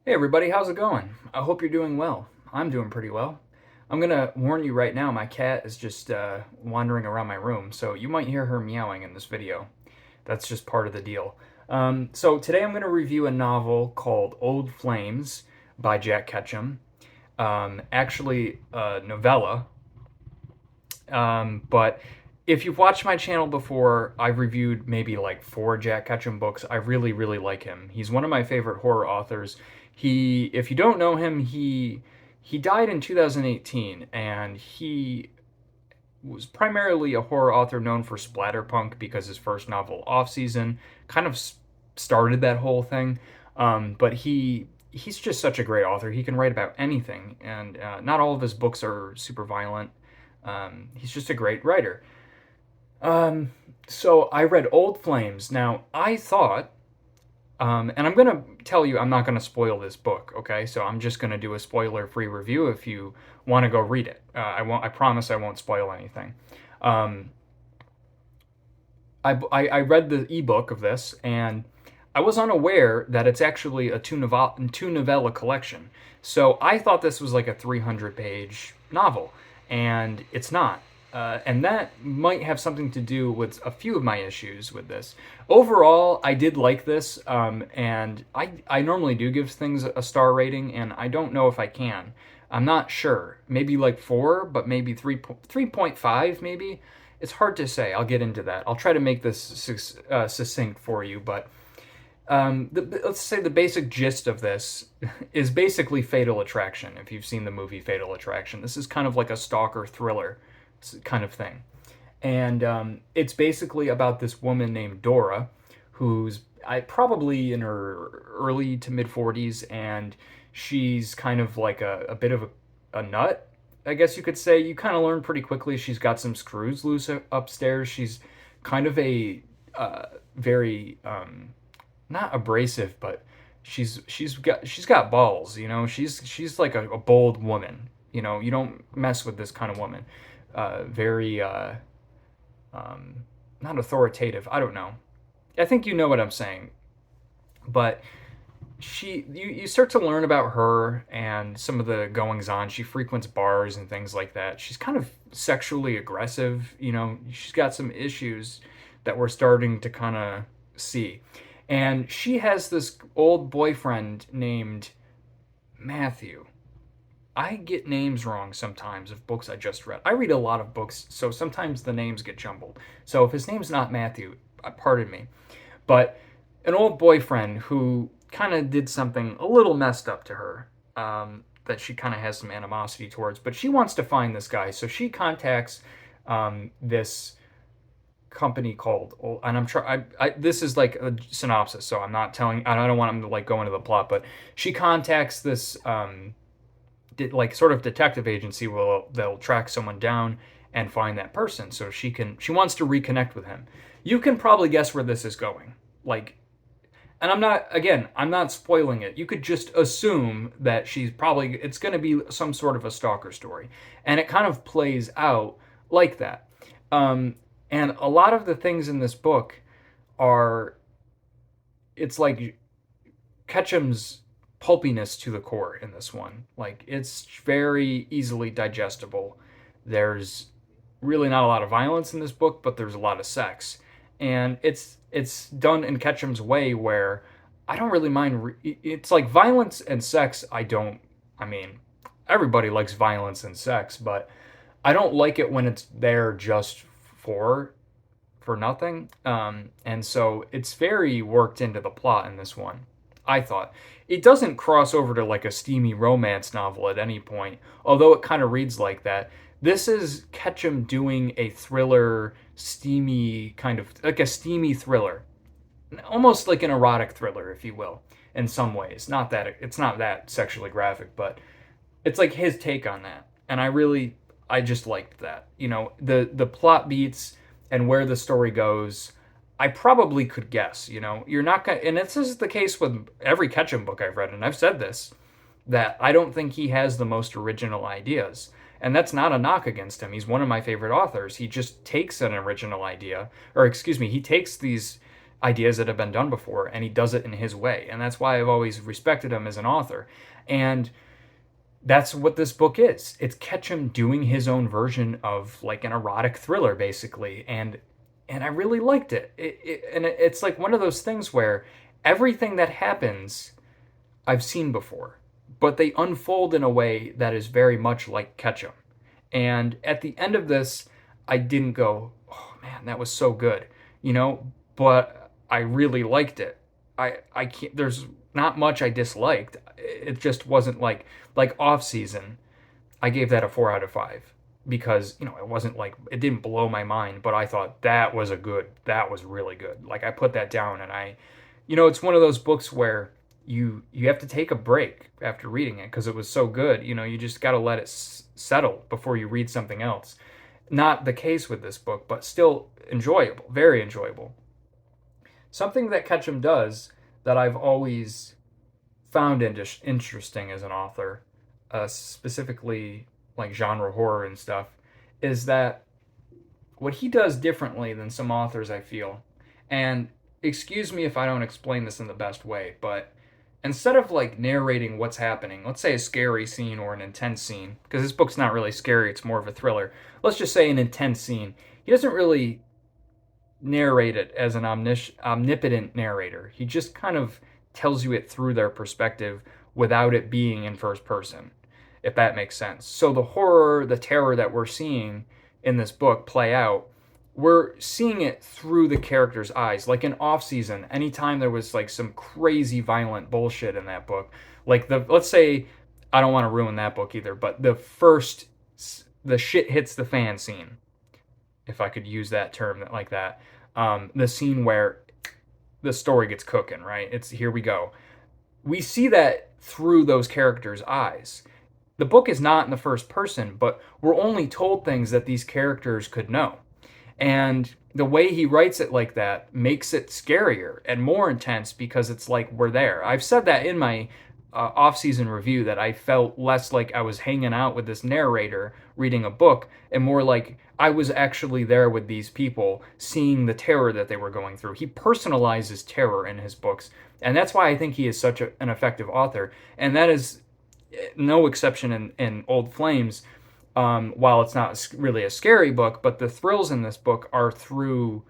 Hey everybody, how's it going? I hope you're doing well. I'm doing pretty well. I'm gonna warn you right now, my cat is just wandering around my room, so you might hear her meowing in this video. That's just part of the deal. So today I'm gonna review a novel called Old Flames by Jack Ketchum. Actually, a novella. But if you've watched my channel before, I've reviewed maybe like four Jack Ketchum books. I really, really like him. He's one of my favorite horror authors. If you don't know him, he died in 2018, and he was primarily a horror author known for splatterpunk because his first novel, Off Season, kind of started that whole thing. But he's just such a great author. He can write about anything, and not all of his books are super violent. He's just a great writer. Um, so I read Old Flames. Now I thought, and I'm gonna tell you, I'm not gonna spoil this book. Okay, so I'm just gonna do a spoiler-free review. If you want to go read it, I won't. I promise I won't spoil anything. Um, I read the ebook of this, and I was unaware that it's actually a two novella collection. So I thought this was like a 300-page novel, and it's not. And that might have something to do with a few of my issues with this. Overall, I did like this, and I normally do give things a star rating, and I don't know if I can. I'm not sure. Maybe like 4, but maybe 3.5, maybe. It's hard to say. I'll get into that. I'll try to make this succinct for you, but let's say the basic gist of this is basically Fatal Attraction. If you've seen the movie Fatal Attraction, this is kind of like a stalker thriller kind of thing. And it's basically about this woman named Dora, who's probably in her early to mid 40s, and she's kind of like a bit of a nut, I guess you could say. You kind of learn pretty quickly she's got some screws loose upstairs. She's kind of a very not abrasive, but she's got balls. She's like a bold woman. You don't mess with this kind of woman. Very um, not authoritative. I don't know. I think you know what I'm saying. But you start to learn about her and some of the goings on. She frequents bars and things like that. She's kind of sexually aggressive. She's got some issues that we're starting to kind of see. And she has this old boyfriend named Matthew. I get names wrong sometimes of books I just read. I read a lot of books, so sometimes the names get jumbled. So if his name's not Matthew, pardon me. But an old boyfriend who kind of did something a little messed up to her, that she kind of has some animosity towards. But she wants to find this guy, so she contacts this company called, and I'm trying. This is like a synopsis, so I'm not telling. I don't want him to like go into the plot, but she contacts this like sort of detective agency. They'll track someone down and find that person, so she wants to reconnect with him. You can probably guess where this is going. Like, and I'm not spoiling it. You could just assume that it's going to be some sort of a stalker story, and it kind of plays out like that. And a lot of the things in this book are, it's like Ketchum's pulpiness to the core in this one. Like, it's very easily digestible. There's really not a lot of violence in this book, but there's a lot of sex. And it's done in Ketchum's way where I don't really mind. It's like violence and sex. I mean, everybody likes violence and sex, but I don't like it when it's there just for for nothing. And so it's very worked into the plot in this one. I thought it doesn't cross over to like a steamy romance novel at any point, although it kind of reads like that. This is Ketchum doing a thriller, steamy kind of like a steamy thriller, almost like an erotic thriller, if you will, in some ways. Not that it's not that sexually graphic, but it's like his take on that, and I just liked that. The plot beats and where the story goes. I probably could guess. You're not gonna, and this is the case with every Ketchum book I've read, and I've said this, that I don't think he has the most original ideas. And that's not a knock against him. He's one of my favorite authors. He just takes an original idea, or excuse me, he takes ideas that have been done before, and he does it in his way. And that's why I've always respected him as an author. And that's what this book is. It's Ketchum doing his own version of like an erotic thriller, basically, and I really liked it. It's like one of those things where everything that happens I've seen before, but they unfold in a way that is very much like Ketchum. And at the end of this, I didn't go, oh man, that was so good, you know, but I really liked it. I can't, there's not much I disliked. It just wasn't like off season. I gave that a 4 out of 5 because, you know, it wasn't like, it didn't blow my mind, but I thought that was really good. Like I put that down and you know, it's one of those books where you have to take a break after reading it because it was so good. You know, you just got to let it settle before you read something else. Not the case with this book, but still enjoyable, very enjoyable. Something that Ketchum does that I've always found interesting as an author, specifically like genre horror and stuff, is that what he does differently than some authors, I feel, and excuse me if I don't explain this in the best way, but instead of like narrating what's happening, let's say a scary scene or an intense scene, because this book's not really scary, it's more of a thriller. Let's just say an intense scene. He doesn't really narrate it as an omnipotent narrator. He just kind of tells you it through their perspective without it being in first person, if that makes sense. So the horror, the terror that we're seeing in this book play out, we're seeing it through the character's eyes. Like in Off Season, anytime there was like some crazy violent bullshit in that book, like let's say, I don't want to ruin that book either, but the shit hits the fan scene, if I could use that term like that. The scene where the story gets cooking, right? It's here we go. We see that through those characters' eyes. The book is not in the first person, but we're only told things that these characters could know. And the way he writes it like that makes it scarier and more intense because it's like we're there. I've said that in my off-season review that I felt less like I was hanging out with this narrator reading a book and more like I was actually there with these people seeing the terror that they were going through. He personalizes terror in his books, and that's why I think he is such an effective author. And that is no exception in Old Flames. While it's not really a scary book, but the thrills in this book are through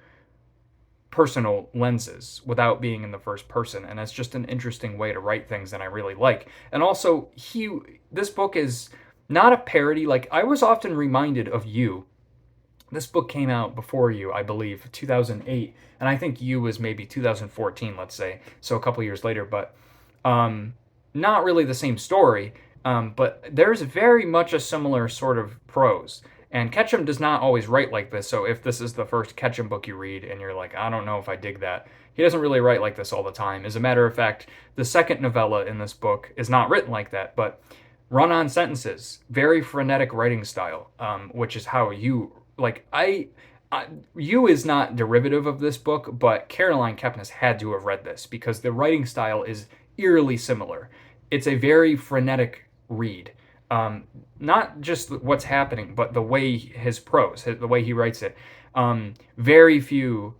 personal lenses without being in the first person, and it's just an interesting way to write things that I really like. And also, this book is not a parody. Like I was often reminded of You. This book came out before You, I believe, 2008, and I think You was maybe 2014, let's say, so a couple years later. But not really the same story. But there's very much a similar sort of prose. And Ketchum does not always write like this, so if this is the first Ketchum book you read and you're like, I don't know if I dig that, he doesn't really write like this all the time. As a matter of fact, the second novella in this book is not written like that, but run on sentences, very frenetic writing style, which is how You, like, You is not derivative of this book, but Caroline Kepnes had to have read this because the writing style is eerily similar. It's a very frenetic read. Not just what's happening, but the way his prose, the way he writes it. Very few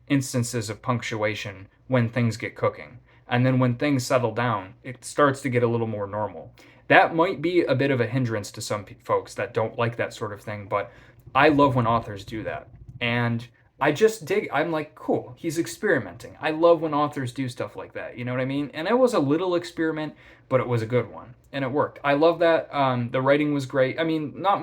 instances of punctuation when things get cooking. And then when things settle down, it starts to get a little more normal. That might be a bit of a hindrance to some folks that don't like that sort of thing, but I love when authors do that. And I just I'm like, cool, he's experimenting. I love when authors do stuff like that, you know what I mean? And it was a little experiment, but it was a good one, and it worked. I love that. The writing was great. I mean, not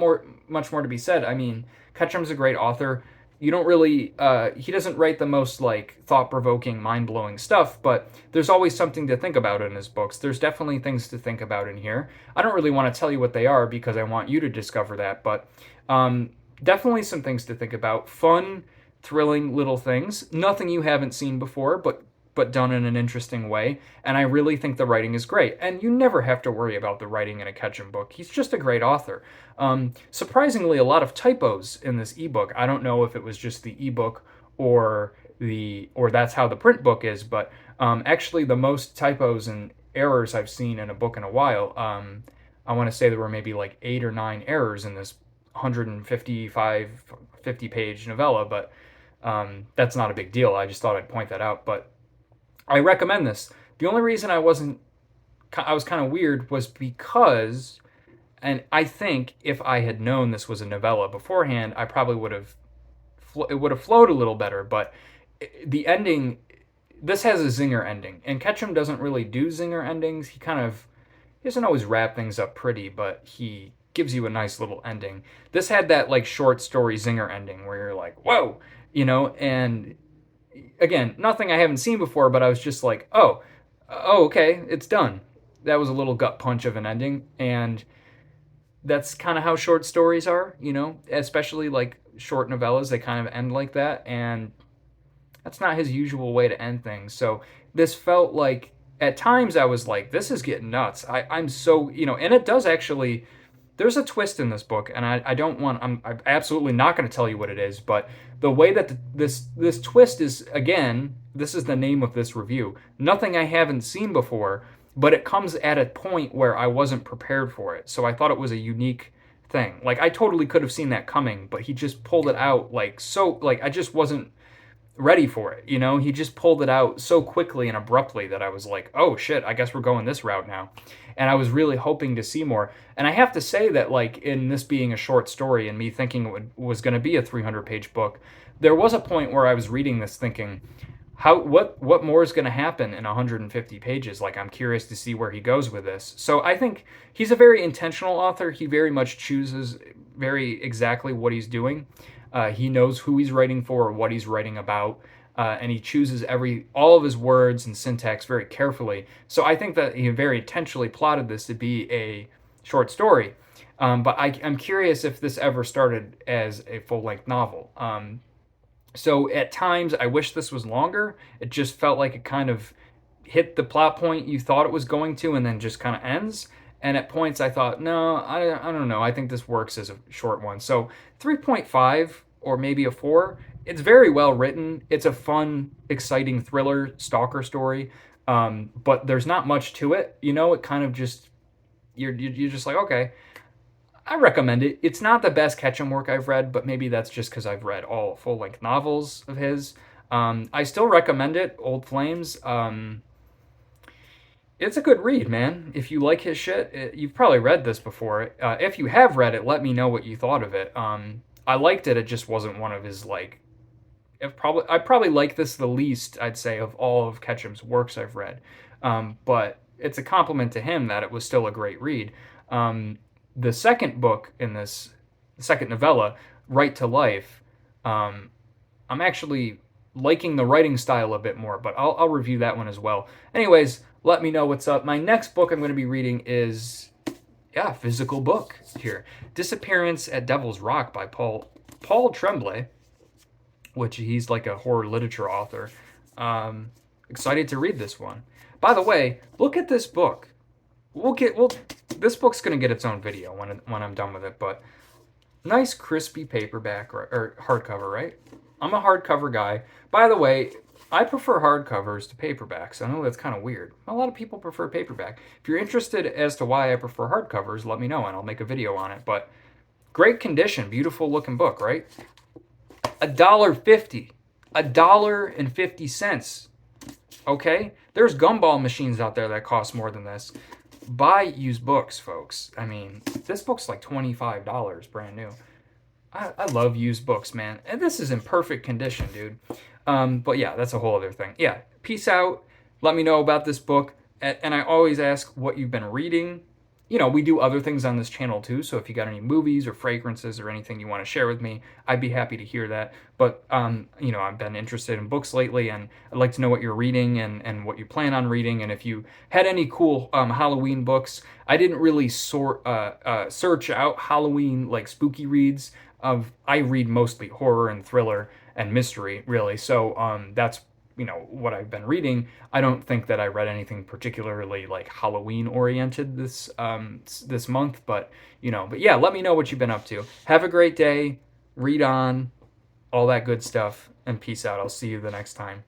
much more to be said. I mean, Ketchum's a great author. You don't really, he doesn't write the most like thought-provoking, mind-blowing stuff, but there's always something to think about in his books. There's definitely things to think about in here. I don't really want to tell you what they are because I want you to discover that, but definitely some things to think about. Fun, thrilling little things. Nothing you haven't seen before, but done in an interesting way. And I really think the writing is great. And you never have to worry about the writing in a Ketchum book. He's just a great author. Surprisingly, a lot of typos in this ebook. I don't know if it was just the ebook or that's how the print book is, but actually the most typos and errors I've seen in a book in a while. I want to say there were maybe like 8 or 9 errors in this 155, 50 page novella, but That's not a big deal. I just thought I'd point that out. But I recommend this. The only reason I was kind of weird was because, and I think if I had known this was a novella beforehand, I probably would have, it would have flowed a little better. But the ending, this has a zinger ending, and Ketchum doesn't really do zinger endings. He doesn't always wrap things up pretty, but he gives you a nice little ending. This had that like short story zinger ending where you're like, whoa, and again, nothing I haven't seen before, but I was just like, oh, okay, it's done. That was a little gut punch of an ending, and that's kind of how short stories are, especially like short novellas. They kind of end like that, and that's not his usual way to end things. So this felt like at times I was like, this is getting nuts. I'm so, and it does actually, there's a twist in this book, and I don't want, I'm absolutely not going to tell you what it is, but the way that this twist is, again, this is the name of this review, nothing I haven't seen before, but it comes at a point where I wasn't prepared for it. So I thought it was a unique thing. Like I totally could have seen that coming, but he just pulled it out like so, like I just wasn't ready for it. He just pulled it out so quickly and abruptly that I was like, oh shit, I guess we're going this route now. And I was really hoping to see more. And I have to say that, like, in this being a short story and me thinking was going to be a 300-page book, there was a point where I was reading this thinking, what more is going to happen in 150 pages? Like, I'm curious to see where he goes with this. So I think he's a very intentional author. He very much chooses very exactly what he's doing. He knows who he's writing for, what he's writing about, and he chooses all of his words and syntax very carefully. So I think that he very intentionally plotted this to be a short story. But I'm curious if this ever started as a full-length novel. So at times I wish this was longer. It just felt like it kind of hit the plot point you thought it was going to, and then just kind of ends. And at points I thought, no, I don't know. I think this works as a short one. So 3.5 or maybe a 4. It's very well written. It's a fun, exciting thriller stalker story. But there's not much to it. It kind of just, you're just like, okay, I recommend it. It's not the best Ketchum work I've read, but maybe that's just because I've read all full-length novels of his. I still recommend it, Old Flames. It's a good read, man. If you like his shit, you've probably read this before. If you have read it, let me know what you thought of it. I liked it. It just wasn't one of his like. I probably like this the least, I'd say, of all of Ketchum's works I've read. But it's a compliment to him that it was still a great read. The second book in this, the second novella, Right to Life, I'm actually liking the writing style a bit more, but I'll review that one as well. Anyways, let me know what's up. My next book I'm going to be reading is, physical book here. Disappearance at Devil's Rock by Paul Tremblay, which he's like a horror literature author. Excited to read this one. By the way, look at this book. This book's gonna get its own video when I'm done with it, but nice crispy paperback or hardcover, right? I'm a hardcover guy. By the way, I prefer hardcovers to paperbacks. I know that's kind of weird. A lot of people prefer paperback. If you're interested as to why I prefer hardcovers, let me know and I'll make a video on it. But great condition, beautiful looking book, right? $1.50. $1.50. Okay? There's gumball machines out there that cost more than this. Buy used books, folks. I mean, this book's like $25 brand new. I love used books, man. And this is in perfect condition, dude. But yeah, that's a whole other thing. Yeah, peace out. Let me know about this book. And I always ask what you've been reading. We do other things on this channel too, so if you got any movies or fragrances or anything you want to share with me, I'd be happy to hear that. But, I've been interested in books lately, and I'd like to know what you're reading and what you plan on reading, and if you had any cool Halloween books. I didn't really search out Halloween, like, spooky reads. I read mostly horror and thriller and mystery, really, so that's what I've been reading. I don't think that I read anything particularly like Halloween oriented this month, but yeah, let me know what you've been up to. Have a great day, read on, all that good stuff, and peace out. I'll see you the next time.